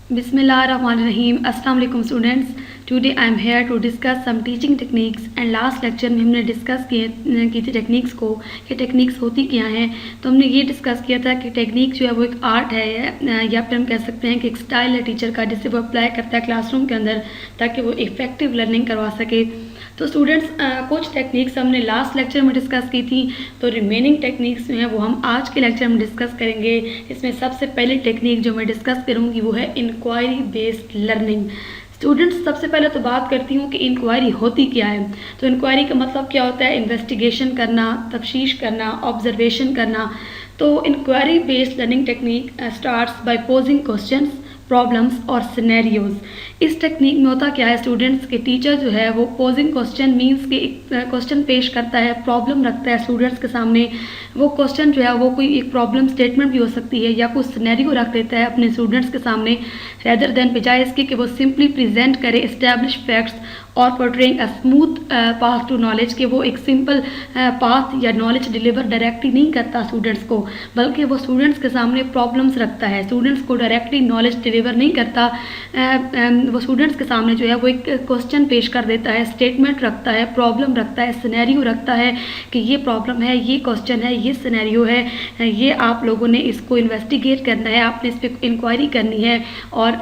Bismillahirrahmanirrahim. Assalamu alaikum students. Today I am here to discuss some teaching techniques and last lecture में हमने discuss की थी techniques को कि टेक्निक्स होती क्या हैं। तो हमने ये डिस्कस किया था कि टेक्निक जो है वो एक आर्ट है या फिर हम कह सकते हैं कि एक स्टाइल है टीचर का जिसे वो अप्लाई करता है क्लासरूम के अंदर ताकि वो इफ़ेक्टिव लर्निंग करवा सके। तो स्टूडेंट्स कुछ टेक्निक्स हमने लास्ट लेक्चर में डिस्कस की थी, तो रिमेनिंग टेक्निक्स जो हैं वो हम आज के लेक्चर में डिस्कस करेंगे। इसमें सबसे पहली टेक्निक जो मैं डिस्कस करूँगी वो है इंक्वायरी बेस्ड लर्निंग। स्टूडेंट्स सबसे पहले तो बात करती हूँ कि इंक्वायरी होती क्या है। तो इंक्वायरी का मतलब क्या होता है? इन्वेस्टिगेशन करना, तफ्तीश करना, ऑब्जर्वेशन करना। तो inquiry based learning technique starts by posing questions, problems और सिनेरियोज़। इस टेक्निक में होता क्या है स्टूडेंट्स के टीचर जो है वो पोजिंग क्वेश्चन मींस कि एक क्वेश्चन पेश करता है, प्रॉब्लम रखता है स्टूडेंट्स के सामने। वो क्वेश्चन जो है वो कोई एक प्रॉब्लम स्टेटमेंट भी हो सकती है या कुछ सिनेरियो रख देता है अपने स्टूडेंट्स के सामने, रेदर देन बजाय इसके कि वो सिंपली प्रेजेंट करे एस्टैब्लिश फैक्ट्स और portraying a smooth path to knowledge, कि वो एक सिंपल पाथ या नॉलेज डिलीवर डायरेक्टली नहीं करता स्टूडेंट्स को, बल्कि वो स्टूडेंट्स के सामने प्रॉब्लम्स रखता है, स्टूडेंट्स को डायरेक्टली नॉलेज डिलीवर नहीं करता। वो स्टूडेंट्स के सामने जो है वो एक क्वेश्चन पेश कर देता है, स्टेटमेंट रखता है, प्रॉब्लम रखता है, सिनेरियो रखता है कि ये प्रॉब्लम है, ये क्वेश्चन है, ये सिनेरियो है, ये आप लोगों ने इसको इन्वेस्टिगेट करना है, आपने इस पर इंक्वायरी करनी है। और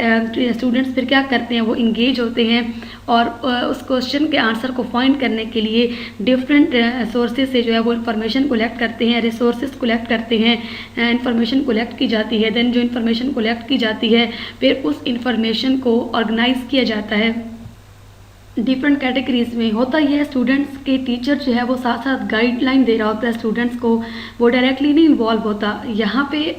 स्टूडेंट्स फिर क्या करते हैं, वो इंगेज होते हैं और उस क्वेश्चन के आंसर को फाइंड करने के लिए डिफरेंट सोर्सेज से जो है वो इन्फॉर्मेशन कलेक्ट करते हैं, रिसोर्सेज कलेक्ट करते हैं, इन्फॉर्मेशन कलेक्ट की जाती है। देन जो इन्फॉर्मेशन कलेक्ट की जाती है फिर उस इन्फॉर्मेशन को ऑर्गेनाइज किया जाता है डिफरेंट कैटेगरीज में। होता यह है स्टूडेंट्स के टीचर जो है वो साथ साथ गाइडलाइन दे रहा होता है स्टूडेंट्स को, वो डायरेक्टली नहीं इन्वॉल्व होता। यहाँ पे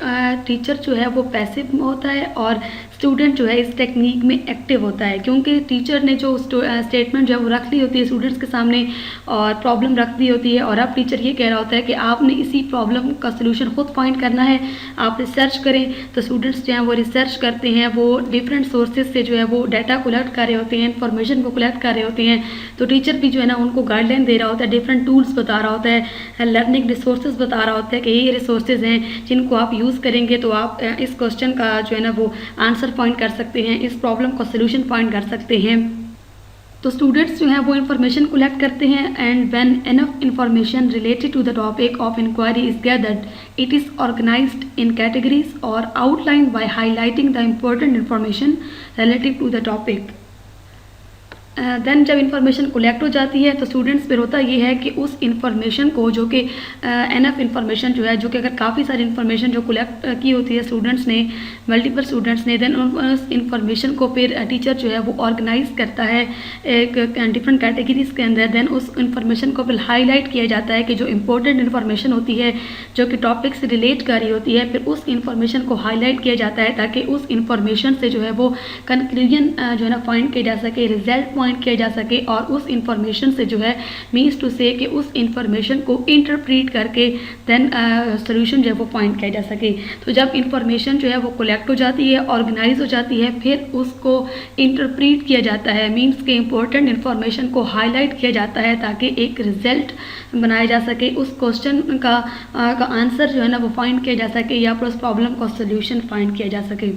टीचर जो है वो पैसिव होता है और स्टूडेंट जो है इस टेक्निक में एक्टिव होता है, क्योंकि टीचर ने जो स्टेटमेंट जो है वो रख ली होती है स्टूडेंट्स के सामने और प्रॉब्लम रख दी होती है, और अब टीचर ये कह रहा होता है कि आपने इसी प्रॉब्लम का सोल्यूशन खुद फाइंड करना है, आप रिसर्च करें। तो स्टूडेंट्स जो हैं वो रिसर्च करते हैं, वो डिफरेंट सोर्सेज से जो है वो डाटा कलेक्ट कर रहे होते हैं, इन्फॉर्मेशन को कलेक्ट कर रहे होते हैं। तो टीचर भी जो है ना उनको गाइडलाइन दे रहा होता है, डिफरेंट टूल्स बता रहा होता है, लर्निंग रिसोर्सेज बता रहा होता है कि ये रिसोर्सेज हैं जिनको आप यूज़ करेंगे तो आप इस क्वेश्चन का जो है ना वो आंसर फाइंड कर सकते हैं, इस प्रॉब्लम का सोल्यूशन फाइंड कर सकते हैं। तो स्टूडेंट्स जो हैं वो इन्फॉर्मेशन कलेक्ट करते हैं and when enough information related to the topic of inquiry is gathered, it is organised in categories और outline by highlighting the important information relative to the topic. Then जब information collect हो जाती है तो students फिर होता ये है कि उस इन्फॉर्मेशन को जो कि एनफ इन्फॉर्मेशन जो है, जो कि अगर काफ़ी सारी इन्फॉर्मेशन जो कलेक्ट की होती है स्टूडेंट्स ने, मल्टीपल स्टूडेंट्स ने, देन उस इन्फॉर्मेशन को फिर टीचर जो है वो ऑर्गेनाइज करता है एक डिफरेंट कैटेगरीज के अंदर। देन उस इन्फॉर्मेशन को फिर हाईलाइट किया जाता है कि जो इंपॉर्टेंट इन्फॉर्मेशन होती है जो कि टॉपिक से रिलेट कर रही होती है, फिर उस इन्फॉर्मेशन को हाईलाइट किया जाता है ताकि उस इन्फॉर्मेशन से जो है वो कंक्लूजन जो है ना फाइंड किया जा सके, रिजल्ट किया जा सके, और उस इंफॉर्मेशन से जो है मीन्स टू से कि उस इंफॉर्मेशन को इंटरप्रीट करके देन सोल्यूशन जो है वो फाइंड किया जा सके। तो जब इंफॉर्मेशन जो है वो कलेक्ट हो जाती है, ऑर्गेनाइज हो जाती है, फिर उसको इंटरप्रीट किया जाता है, मीन्स के इंपॉर्टेंट इंफॉर्मेशन को हाईलाइट किया जाता है ताकि एक रिजल्ट बनाया जा सके, उस क्वेश्चन का आंसर जो है ना वो फाइंड किया जा सके या फिर उस प्रॉब्लम का सोल्यूशन फाइंड किया जा सके।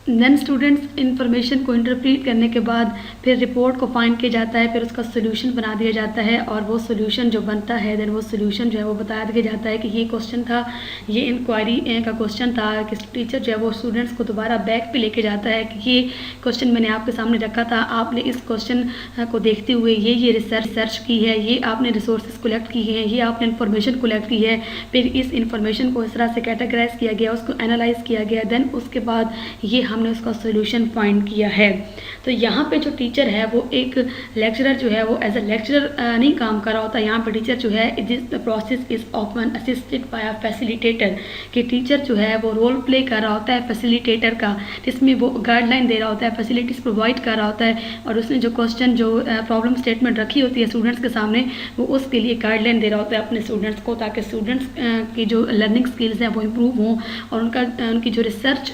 देन स्टूडेंट्स इन्फॉर्मेशन को इंटरप्रीट करने के बाद फिर रिपोर्ट को फाइंड किया जाता है, फिर उसका सोल्यूशन बना दिया जाता है, और वो सोल्यूशन जो बनता है देन वो सोल्यूशन जो है वो बता दिया जाता है कि ये क्वेश्चन था, ये इंक्वायरी का क्वेश्चन था। कि टीचर जो है वो स्टूडेंट्स को दोबारा बैक पे लेके जाता है कि ये क्वेश्चन मैंने आपके सामने रखा था, आपने इस क्वेश्चन को देखते हुए ये रिसर्च की है, ये आपने रिसोर्सेज कलेक्ट की हैं, ये आपने इन्फॉर्मेशन कलेक्ट की है, फिर इस इन्फॉर्मेशन को इस तरह से कैटेगराइज किया गया, उसको एनालाइज किया गया, देन उसके बाद ये हमने उसका सोल्यूशन फाइंड किया है। तो यहाँ पे जो टीचर है वो एक लेक्चरर जो है वो एज अ लेक्चरर नहीं काम कर रहा होता। यहाँ पे टीचर जो है this the process is often assisted by a facilitator, कि टीचर जो है वो रोल प्ले कर रहा होता है फैसिलिटेटर का, जिसमें वो गाइडलाइन दे रहा होता है, फैसिलिटीज़ प्रोवाइड कर रहा होता है, और उसने जो क्वेश्चन जो प्रॉब्लम स्टेटमेंट रखी होती है स्टूडेंट्स के सामने वो उसके लिए गाइडलाइन दे रहा होता है अपने स्टूडेंट्स को, ताकि स्टूडेंट्स की जो लर्निंग स्किल्स हैं वो इम्प्रूव हों और उनकी जो रिसर्च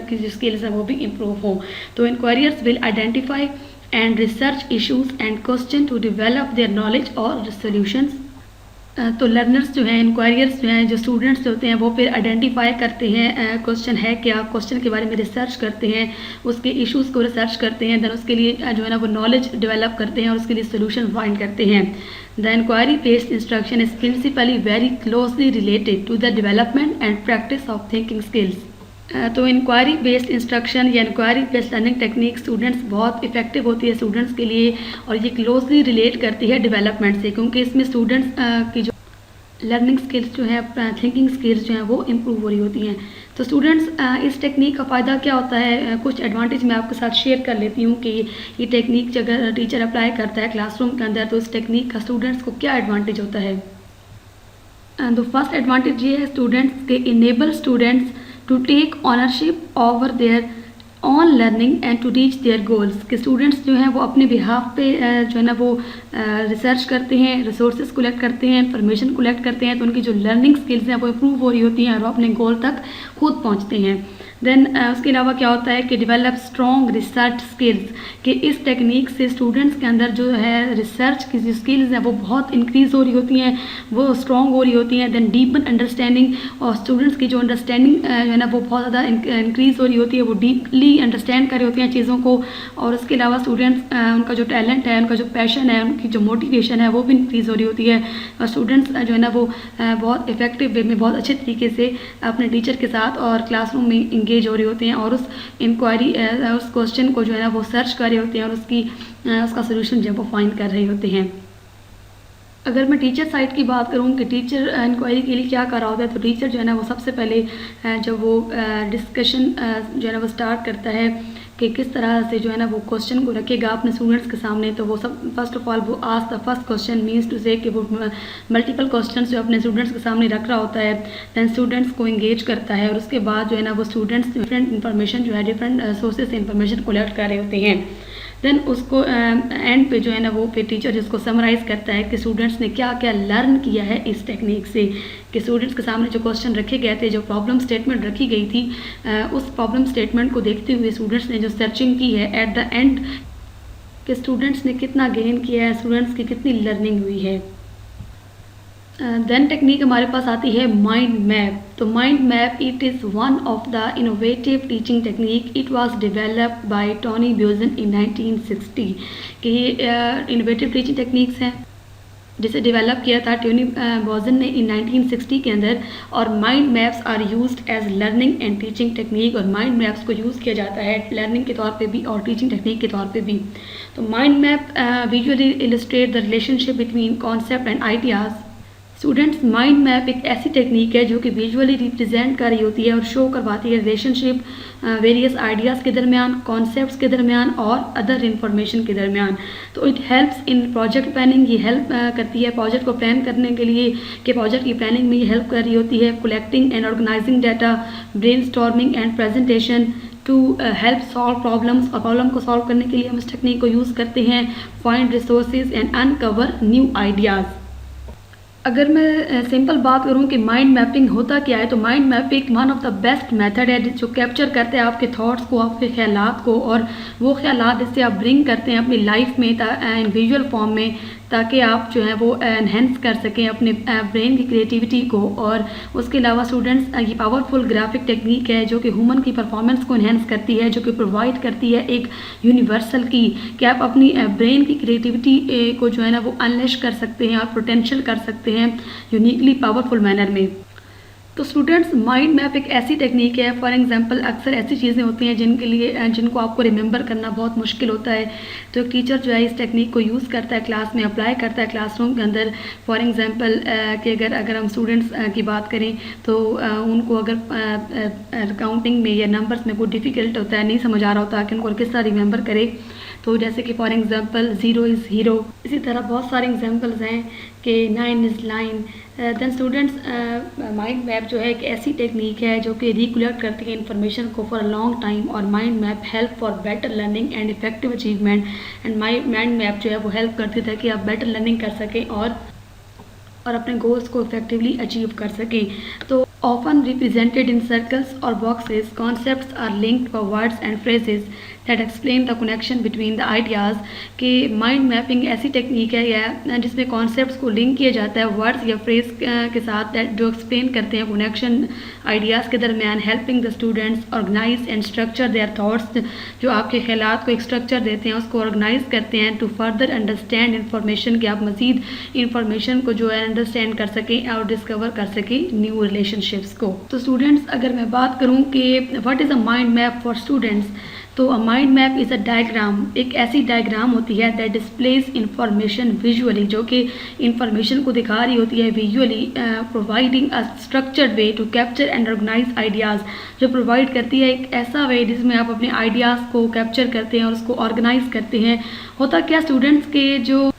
की जो स्किल्स हैं वो भी इम्प्रूव हों। तो inquirers will identify and research issues and question to develop their knowledge और सॉल्यूशंस। तो लर्नर्स जो हैं, इंक्वायरियर्स जो हैं, जो स्टूडेंट्स जो होते हैं वो फिर आइडेंटिफाई करते हैं क्वेश्चन है क्या, क्वेश्चन के बारे में रिसर्च करते हैं, उसके इश्यूज़ को रिसर्च करते हैं, देन उसके लिए जो है ना वो नॉलेज डेवलप करते हैं और उसके लिए सोल्यूशन फाइंड करते हैं। The inquiry based instruction is principally very closely related to the development and practice of thinking skills. तो इंक्वायरी बेस्ड इंस्ट्रक्शन या inquiry based learning technique students बहुत इफेक्टिव होती है स्टूडेंट्स के लिए, और ये क्लोजली रिलेट करती है डेवलपमेंट से, क्योंकि इसमें स्टूडेंट्स की जो लर्निंग स्किल्स जो है, थिंकिंग स्किल्स जो हैं वो इम्प्रूव हो रही होती हैं। तो स्टूडेंट्स इस टेक्निक का फ़ायदा क्या होता है, कुछ एडवांटेज मैं आपके साथ शेयर कर लेती हूँ कि ये टेक्निक अगर टीचर अप्लाई करता है क्लासरूम के अंदर तो इस टेक्निक का स्टूडेंट्स को क्या एडवांटेज होता है। तो फर्स्ट एडवांटेज ये है स्टूडेंट्स के enable students to take ownership over their own learning and to reach their goals, के स्टूडेंट्स जो हैं वो अपने बिहाफ पे जो है ना वो रिसर्च करते हैं, रिसोर्सेज कलेक्ट करते हैं, इंफॉर्मेशन कलेक्ट करते हैं, तो उनकी जो लर्निंग स्किल्स हैं वो इम्प्रूव हो रही होती हैं और वो अपने गोल तक खुद पहुंचते हैं। देन उसके अलावा क्या होता है कि डेवलप स्ट्रॉन्ग रिसर्च स्किल्स, कि इस टेक्निक से स्टूडेंट्स के अंदर जो है रिसर्च की जो स्किल्स हैं वो बहुत इंक्रीज़ हो रही होती हैं, वो स्ट्रॉन्ग हो रही होती हैं। देन डीपन अंडरस्टैंडिंग, और स्टूडेंट्स की जो अंडरस्टैंडिंग है ना वो बहुत ज़्यादा इंक्रीज़ हो रही होती है, वो डीपली अंडरस्टैंड कर रही होती हैं चीज़ों को। और उसके अलावा स्टूडेंट्स उनका जो टैलेंट है, उनका जो पैशन है, उनकी जो मोटिवेशन है वो भी इंक्रीज़ हो रही होती है, और स्टूडेंट्स जो है ना वो बहुत इफेक्टिव वे में बहुत अच्छे तरीके से अपने टीचर के साथ और क्लासरूम में इंगेज हो रहे होते हैं और उस इंक्वायरी उस क्वेश्चन को जो है ना वो सर्च कर रहे होते हैं और उसका सोल्यूशन जो है वो फाइंड कर रहे होते हैं। अगर मैं टीचर साइड की बात करूँ कि टीचर इंक्वायरी के लिए क्या कर रहा होता है, तो टीचर जो है ना वो सबसे पहले जब वो डिस्कशन जो है ना वो स्टार्ट करता है कि किस तरह से जो है ना वो क्वेश्चन को रखेगा अपने स्टूडेंट्स के सामने, तो वो सब फर्स्ट ऑफ ऑल वो ask the first question means to say कि वो मल्टीपल क्वेश्चंस जो अपने स्टूडेंट्स के सामने रख रहा होता है, दैन स्टूडेंट्स को इंगेज करता है और उसके बाद जो है ना वो स्टूडेंट्स डिफरेंट इन्फॉर्मेशन जो है डिफरेंट सोर्सेज से इन्फॉर्मेशन कलेक्ट कर रहे होते हैं। देन उसको एंड पे जो है ना वो फिर टीचर जिसको समराइज़ करता है कि स्टूडेंट्स ने क्या क्या लर्न किया है इस टेक्निक से, कि स्टूडेंट्स के सामने जो क्वेश्चन रखे गए थे, जो प्रॉब्लम स्टेटमेंट रखी गई थी, उस प्रॉब्लम स्टेटमेंट को देखते हुए स्टूडेंट्स ने जो सर्चिंग की है एट द एंड कि स्टूडेंट्स ने कितना गेन किया है, स्टूडेंट्स की कितनी लर्निंग हुई है। देन टेक्निक हमारे पास आती है माइंड मैप। तो mind map it is one of the innovative teaching technique, it was developed by Tony Buzan in 1960, कि ये इनोवेटिव टीचिंग टेक्निक्स हैं जिसे डेवलप किया था टोनी ब्यूजन ने इन 1960 के अंदर। और mind maps are used as learning and teaching technique, और माइंड मैप्स को यूज़ किया जाता है लर्निंग के तौर पे भी और टीचिंग टेक्निक के तौर पे भी। तो mind map visually illustrate the relationship between concept and ideas. Students, mind map एक ऐसी टेक्निक है जो कि विजुअली रिप्रेजेंट कर रही होती है और शो करवाती है रिलेशनशिप वेरियस आइडियाज़ के दरमियान, कॉन्सेप्ट्स के दरमियान और अदर इंफॉर्मेशन के दरमियान। तो it helps in project planning, ये हेल्प करती है प्रोजेक्ट को प्लान करने के लिए, कि प्रोजेक्ट की प्लानिंग में ये हेल्प कर रही होती है। Collecting and organising data, brainstorming and presentation to help solve problems, और प्रॉब्लम को सॉल्व करने के लिए हम इस टेक्निक को यूज़ करते हैं। Find resources and uncover new ideas. अगर मैं सिंपल बात करूं कि माइंड मैपिंग होता क्या है, तो mind mapping one of the best method है जो कैप्चर करते हैं आपके थॉट्स को, आपके ख्यालात को, और वो ख्यालात जिससे आप ब्रिंग करते हैं अपनी लाइफ में इन विजुअल फॉर्म में, ताकि आप जो है वो एनहेंस कर सकें अपने ब्रेन की क्रिएटिविटी को। और उसके अलावा स्टूडेंट्स ये पावरफुल ग्राफिक टेक्निक है जो कि ह्यूमन की परफॉर्मेंस को एनहेंस करती है, जो कि प्रोवाइड करती है एक यूनिवर्सल की, कि आप अपनी ब्रेन की क्रिएटिविटी को जो है ना वो अनलेश कर सकते हैं और पोटेंशियल कर सकते हैं यूनिकली पावरफुल मैनर में। तो स्टूडेंट्स, माइंड मैप एक ऐसी टेक्निक है, फॉर एग्जांपल अक्सर ऐसी चीज़ें होती हैं जिनको आपको रिमेंबर करना बहुत मुश्किल होता है, तो एक टीचर जो है इस टेक्निक को यूज़ करता है, क्लास में अप्लाई करता है क्लासरूम के अंदर। फॉर एग्जांपल कि अगर हम स्टूडेंट्स की बात करें तो उनको अगर काउंटिंग में या नंबर्स में कोई डिफ़िकल्ट होता है, नहीं समझ आ रहा होता कि उनको किस तरह रिमेंबर करे, तो जैसे कि फॉर एग्जांपल 0 इज़ हीरो, इसी तरह बहुत सारे एग्जांपल्स हैं कि 9 is line. Then students, mind map जो है एक ऐसी टेक्निक है जो कि रिकलेक्ट करती है इन्फॉर्मेशन को फॉर अ लॉन्ग टाइम, और mind map help for better learning and effective achievement. And mind map जो है वो हेल्प करती है कि आप बेटर लर्निंग कर सकें और अपने गोल्स को इफेक्टिवली अचीव कर सकें। तो often represented in circles or boxes. Concepts are linked by words and phrases that explain the connection between the ideas. कि माइंड मैपिंग ऐसी टेक्निक है या जिसमें कॉन्सेप्ट्स को लिंक किया जाता है वर्ड्स या फ्रेज के साथ जो एक्सप्लेन करते हैं कनेक्शन आइडियाज़ के दरमियान, helping the students organise and structure their thoughts, जो आपके ख्यालात को एक स्ट्रक्चर देते हैं, उसको ऑर्गेनाइज करते हैं टू फर्दर अंडरस्टैंड इन्फॉर्मेशन, कि आप मज़ीद इन्फॉर्मेशन को जो है अंडरस्टैंड कर सकें और डिस्कवर कर सकें न्यू रिलेशनशिप्स को। तो स्टूडेंट्स, अगर मैं बात करूँ कि what is a mind map for students, तो a mind map is a diagram, एक ऐसी डायग्राम होती है दैट डिस्प्लेज इंफॉर्मेशन विजुअली, जो कि इंफॉर्मेशन को दिखा रही होती है visually, providing a structured way to capture and organise ideas, जो प्रोवाइड करती है एक ऐसा वे जिसमें आप अपने आइडियाज़ को कैप्चर करते हैं और उसको ऑर्गेनाइज करते हैं। होता क्या स्टूडेंट्स के जो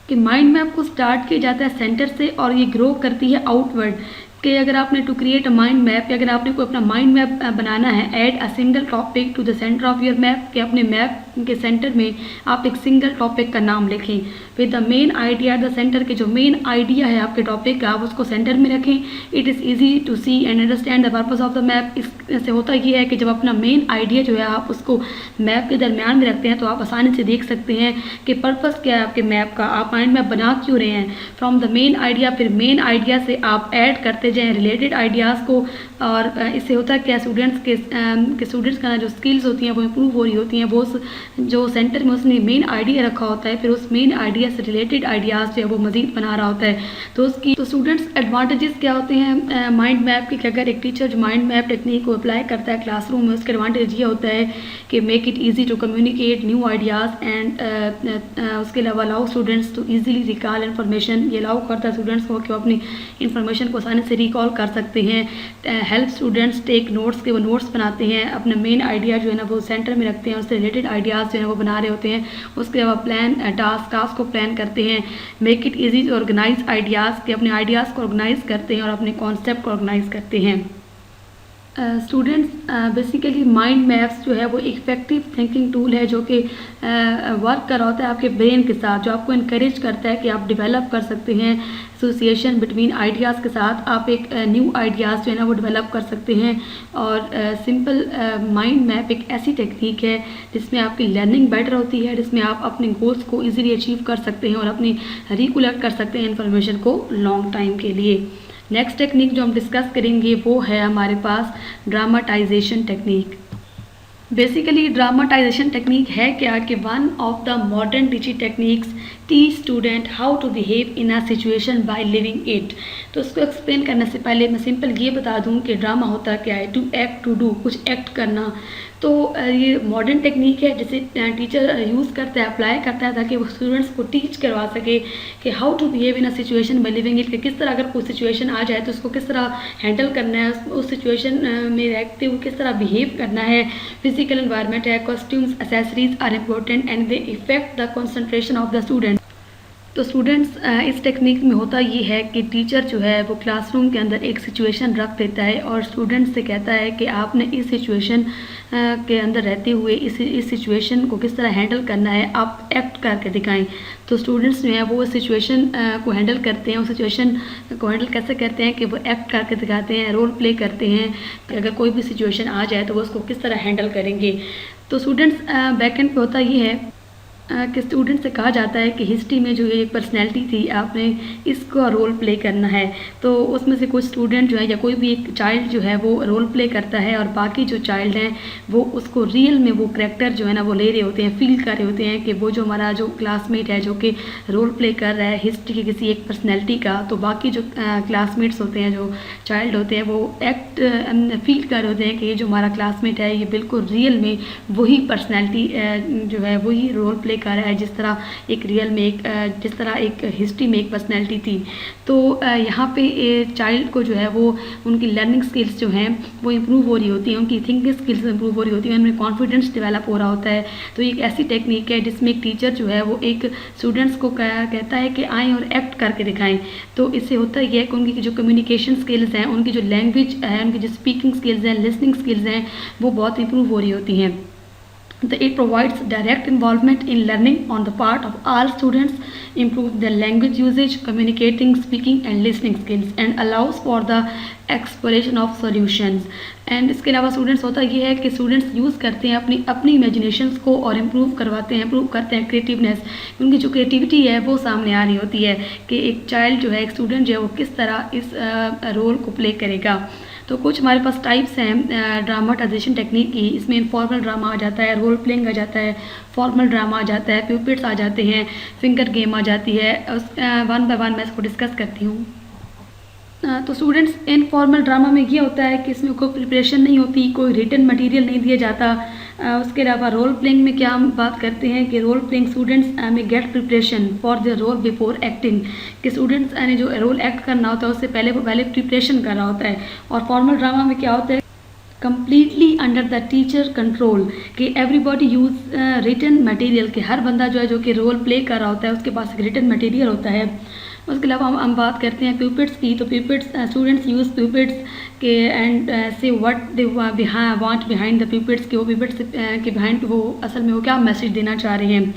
कि माइंड मैप को स्टार्ट किया जाता है सेंटर से और ये ग्रो करती है आउटवर्ड, कि अगर आपने to create a mind map, या अगर आपने कोई अपना माइंड मैप बनाना है, add a single topic to the centre of your map, कि अपने मैप के सेंटर में आप एक सिंगल टॉपिक का नाम लिखें with the main idea at the centre, के जो मेन आइडिया है आपके टॉपिक का आप उसको सेंटर में रखें। It is easy to see and understand the purpose of the map. इससे होता ये है कि जब अपना मेन आइडिया जो है आप उसको मैप के दरमियान में रखते हैं तो आप आसानी से देख सकते हैं कि पर्पस क्या है आपके मैप का, आप माइंड मैप बना क्यों रहे हैं। फ्रॉम द मेन आइडिया, फिर मेन आइडिया से आप ऐड करते जाएँ रिलेटेड आइडियाज़ को, और इससे होता है क्या स्टूडेंट्स का जो स्किल्स होती हैं वो इम्प्रूव हो रही होती हैं। वो जो सेंटर में उसने मेन आइडिया रखा होता है, फिर उस मेन आइडिया से रिलेटेड आइडियाज़ जो है वो मज़ीद बना रहा होता है। तो स्टूडेंट्स एडवांटेजेस क्या होते हैं माइंड मैप के, कि अगर एक टीचर जो माइंड मैप टेक्निक को अप्लाई करता है क्लासरूम में, उसका एडवांटेज ये होता है कि make it easy to communicate new ideas and उसके अलावा allow students to easily recall information, ये अलाउ करता है स्टूडेंट्स को कि वो अपनी इन्फॉर्मेशन को आसानी से रिकॉल कर सकते हैं। हेल्प स्टूडेंट्स टेक नोट्स, के वो नोट्स बनाते हैं, अपना मेन आइडिया जो है ना वो सेंटर में रखते हैं, उससे रिलेटेड आइडियाज़ जो है वो बना रहे होते हैं। उसके अलावा प्लान टास्क को प्लान करते हैं। Make it easy to organise ideas, के अपने आइडियाज़ को ऑर्गेनाइज करते हैं और अपने कॉन्सेप्ट को ऑर्गेनाइज करते हैं। स्टूडेंट्स बेसिकली माइंड मैप्स जो है वो इफेक्टिव थिंकिंग टूल है, जो कि वर्क कर रहा होता है आपके ब्रेन के साथ, जो आपको इनकरेज करता है कि आप डेवलप कर सकते हैं एसोसिएशन बिटवीन आइडियाज़ के साथ, आप एक न्यू आइडियाज़ जो है ना वो डेवलप कर सकते हैं। और सिंपल माइंड मैप एक ऐसी टेक्निक है जिसमें आपकी लर्निंग बेटर होती है, जिसमें आप अपने गोल्स को ईजिली अचीव कर सकते हैं और अपनी रिकलेक्ट कर सकते हैं इन्फॉर्मेशन को लॉन्ग टाइम के लिए। नेक्स्ट टेक्निक जो हम डिस्कस करेंगे वो है हमारे पास dramatisation technique. Basically dramatisation technique है क्या कि one of the modern teaching techniques teach student how to behave in a situation by living it. तो उसको एक्सप्लेन करने से पहले मैं सिंपल ये बता दूं कि ड्रामा होता क्या है, टू एक्ट, टू डू, कुछ एक्ट करना। तो ये मॉडर्न टेक्निक है जिसे टीचर यूज़ करता है, अप्लाई करता है, ताकि वो स्टूडेंट्स को टीच करवा सके कि how to behave in a situation by living it, कि किस तरह अगर कोई सिचुएशन आ जाए तो उसको किस तरह हैंडल करना है, उस सिचुएशन में रहते हुए किस तरह बिहेव करना है। फिजिकल एनवायरनमेंट है, costumes, accessories are important and they affect the concentration of the student. तो स्टूडेंट्स इस टेक्निक में होता ये है कि टीचर जो है वो क्लासरूम के अंदर एक सिचुएशन रख देता है और स्टूडेंट्स से कहता है कि आपने इस सिचुएशन के अंदर रहते हुए इस सिचुएशन को किस तरह हैंडल करना है, आप एक्ट करके दिखाएं। तो स्टूडेंट्स जो है वो सिचुएशन को हैंडल करते हैं, उस सिचुएशन को हैंडल कैसे करते हैं कि वो एक्ट करके दिखाते हैं, रोल प्ले करते हैं कि अगर कोई भी सिचुएशन आ जाए तो वो उसको किस तरह हैंडल करेंगे। तो स्टूडेंट्स बैक एंड पे होता ये है कि स्टूडेंट से कहा जाता है कि हिस्ट्री में जो ये पर्सनैलिटी थी आपने इसका रोल प्ले करना है। तो उसमें से कुछ स्टूडेंट जो है या कोई भी एक चाइल्ड जो है वो रोल प्ले करता है और बाकी जो चाइल्ड हैं वो उसको रियल में वो करैक्टर जो है ना वो ले रहे होते हैं, फील कर रहे होते हैं कि वो जो हमारा जो क्लासमेट है जो कि रोल प्ले कर रहा है हिस्ट्री की किसी एक पर्सनैलिटी का, तो बाकी जो क्लासमेट्स होते हैं, जो चाइल्ड होते हैं, वो एक्ट फील कर रहे होते हैं कि ये जो हमारा क्लासमेट है ये बिल्कुल रियल में वही पर्सनैलिटी जो है वही रोल प्ले कर रहा है जिस तरह एक रियल में जिस तरह एक हिस्ट्री में एक पर्सनैलिटी थी। तो यहाँ पे चाइल्ड को जो है वो उनकी लर्निंग स्किल्स जो हैं वो इम्प्रूव हो रही होती हैं, उनकी थिंकिंग स्किल्स इम्प्रूव हो रही होती हैं, उनमें कॉन्फिडेंस डेवलप हो रहा होता है। तो एक ऐसी टेक्निक है जिसमें एक टीचर जो है वो एक स्टूडेंट्स को कहता है कि आएँ और एक्ट करके दिखाएँ। तो इससे होता यह है कि उनकी जो कम्युनिकेशन स्किल्स हैं, उनकी जो लैंग्वेज है, उनकी जो स्पीकिंग स्किल्स हैं, लिसनिंग स्किल्स हैं, वो बहुत इम्प्रूव हो रही होती हैं। It provides direct involvement in learning on the part of all students, improve their language usage, communicating, speaking and listening skills, and allows for the exploration of solutions. And इसके अलावा students होता ये है कि स्टूडेंट्स यूज़ करते हैं अपनी imaginations को और इम्प्रूव करते हैं क्रिएटिवनेस। उनकी जो क्रिएटिविटी है वो सामने आ रही होती है कि एक चाइल्ड जो है, एक स्टूडेंट जो है वो किस तरह इस रोल को प्ले करेगा। तो कुछ हमारे पास टाइप्स हैं ड्रामाटाइजेशन टेक्निक की। इसमें इनफॉर्मल ड्रामा आ जाता है, रोल प्लेइंग आ जाता है, फॉर्मल ड्रामा आ जाता है, प्यूपिट्स आ जाते हैं, फिंगर गेम आ जाती है। वन बाय वन मैं इसको डिस्कस करती हूँ। तो स्टूडेंट्स, इनफॉर्मल ड्रामा में ये होता है कि इसमें कोई प्रिपरेशन नहीं होती, कोई रिटन मटेरियल नहीं दिया जाता। उसके अलावा रोल प्लेइंग में क्या हम बात करते हैं कि रोल प्लेइंग स्टूडेंट्स में get preparation for the role before acting, कि स्टूडेंट्स ने जो रोल एक्ट करना होता है उससे पहले प्रिपरेशन कर रहा होता है। और फॉर्मल ड्रामा में क्या होता है, completely under the teacher control, कि एवरीबॉडी यूज़ रिटन मटेरियल, कि हर बंदा जो है जो कि रोल प्ले कर रहा होता है उसके पास एक रिटन मटेरियल होता है। उसके अलावा हम बात करते हैं प्यूपिट्स की। तो प्यूपिट्स, स्टूडेंट्स यूज़ प्यूपिट्स के एंड से what they want behind the puppets, के वो प्यूपिट्स के बिहाइंड वो असल में वो क्या मैसेज देना चाह रहे हैं।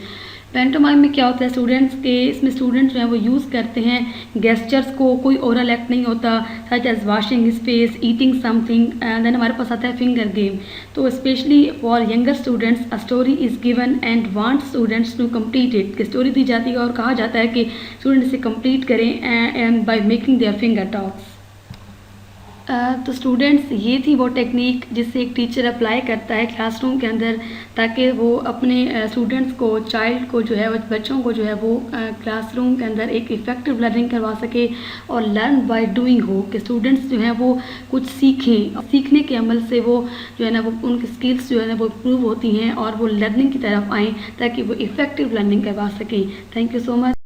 पैंटोमाइम में क्या होता है स्टूडेंट्स के, इसमें स्टूडेंट्स जो है वो यूज़ करते हैं गेस्चर्स को, कोई ओरल एक्ट नहीं होता, such as washing his face, eating something. Then हमारे पास आता है फिंगर गेम। तो specially for younger students a story is given and want students to complete it, कि स्टोरी दी जाती है और कहा जाता है कि स्टूडेंट इसे कंप्लीट करें and by making their finger talks. तो स्टूडेंट्स, ये थी वो टेक्निक जिससे एक टीचर अप्लाई करता है क्लासरूम के अंदर, ताकि वो अपने स्टूडेंट्स को, चाइल्ड को जो है, बच्चों को जो है वो क्लासरूम के अंदर एक इफ़ेक्टिव लर्निंग करवा सके और लर्न बाय डूइंग हो, कि स्टूडेंट्स जो हैं वो कुछ सीखें। सीखने के अमल से वो जो है ना वो उनकी स्किल्स जो है ना वो इम्प्रूव होती हैं और वो लर्निंग की तरफ आएँ ताकि वो इफ़ेक्टिव लर्निंग करवा सकें। Thank you so much.